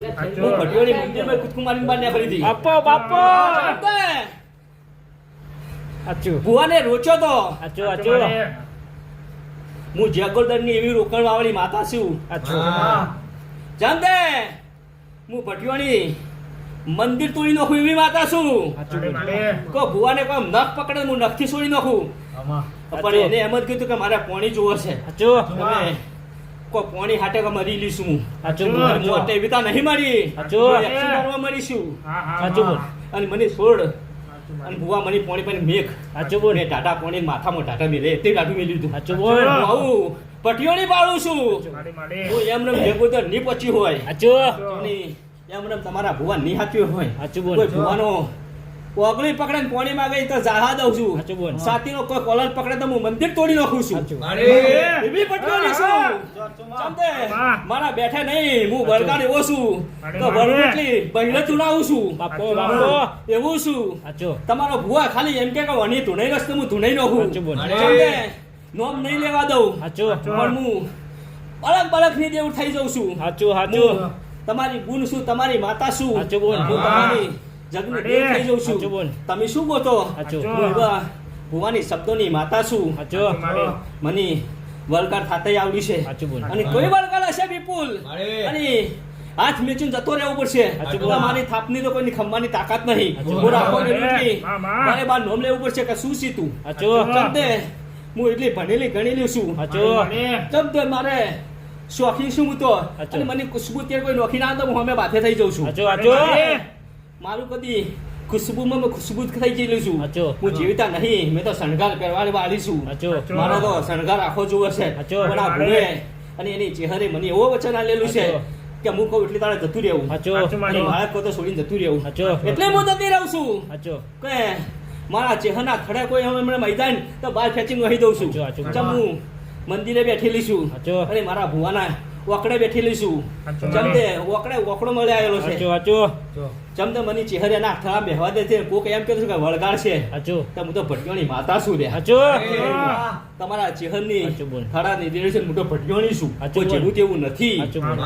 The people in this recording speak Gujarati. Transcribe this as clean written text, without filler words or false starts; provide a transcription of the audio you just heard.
હું ભટિયોની મંદિરમાં કૂદકું મારીને બહાર નીકળી હતી. બાપો બાપો આચું ભુવાને રોચ્યો તો. આચું આચું હું જગોદરની એવી રોકણ વાળી માતા છું. આચું જાણતે હું ભટિયોની મંદિર તોડી નાખું એવી માતા છું. આચું કો ભુવાને કોઈ નખ પકડે હું નખથી છોડી નાખું. પણ એને એમ જ કીધું કે મારે પોણી જોવે છે. આચું તમે કોઈ પોણી હાટે કે મરી લીશું હું. આચું મોટે વિતા નહીં મારી. આચું. હું એક્શન મારવા મરીશું. આચું બોલ અને મને છોડ અને ભુવા મને પોણી પણ મેઘ આચું બોલ ને ટાટા પોણી માથામાં ટાટા મેલે તે ટાટું મેલી લીધું. આચું બોલ હું આવું પટિયોની બાળું છું. હું એમને ભેગોદર ની પચી હોય આચું અને એમને તમારા ભુવા ની હાચ્યો હોય. આચું બોલ કોઈ ભુવાનો ઓગળી પકડે ને પોણી માં ગઈ તો જાહા દઉં છું. આચું બોલ સાતીનો કોઈ કોલર પકડે તો હું મંદિર તોડી નાખું છું. આચું એવી પટિયોની છું. સમજે? મારા બેઠે નહીં હું બળગાડ એવો છું તો બળગટલી બહેલે ચુનાવું છું. બાપો બાપો એવું છું. આચું તમારો ભુવા ખાલી એમ કે વણી ધૂણાઈ રસ્તે હું ધૂણાઈ નાખું. આચું બોલ સમજે? નોમ નહીં લેવા દઉં. આચું પણ હું બળક ની જેવું થઈ જાઉં છું. આચું આચું હું તમારી ગુણ શું, તમારી માતા શું, આચું બોલ હું તમારી જગની દેવ થઈ જાઉં આચું છું. બોલ તમે શું ગોતો? આચું હું એવા ભુવાની શબ્દોની માતા છું. આચું મને વલકાર થાતે આવડી છે. આચું બોલ અને કોઈ વલકાર હશે વિપુલ અને હાથ મેચીને જતો રહેવું પડશે. આચું બોલ. મારી થાપની તો કોઈની ખંભાની તાકાત નહીં. આચું હું બોલ. રાખોને લૂંટી મારે બાર નોમ લેવું પડશે કે શું સીતું. આચું ચમતે હું એટલી ભણેલી ગણેલી છું. આચું ચમતે મારે શોખી છું હું તો. આચું. અને મને ખુશ્બુ તે કોઈ નોખી ના તો હું અમે બાથે થઈ જાઉં છું. આચું આચું મારું કદી ખુશ્બુમાં મેં ખુશ્બુ થઈ ગયેલું છું. આચું. હું જીવતા નહીં, મેં તો શણગાર કરવાની વાળી છું. આચું મારો તો શણગાર આખો જોવે છે. આચું. પણ આ ભૂવે અને એની ચહેરે મને એવો વચન આલેલું છે આચું. કે હું કહું એટલે તારે જતું રહેવું. આચું અને બાળક કહો તો છોડીને જતું રહેવું. આચું. એટલે હું જતી રહું છું આચું કે મારા ચહેરના ખડે કોઈ હમણાં મેદાન તો બહાર ખેંચીને વહી દઉં છું. આચું, આચું. ચમ હું મંદિરે બેઠેલી છું આચું. અને મારા ભુવાના ઓકડે બેઠેલી છું. આચું. ચમતે ઓકડો મળી આવેલો છે. આચું આચું ચમતે મને ચહેરે ના થવા બેહવા દે છે. કોક એમ કહેતું કે વળગાડ છે આચું તો હું તો ભટક્યોની માતા છું રે. આચું તમારા ચહેરની આચું બોલ. ખરા નિર્દેશન હું તો ભટક્યોની છું. આચું કોઈ બોલ. જેવું તેવું નથી. આચું બોલ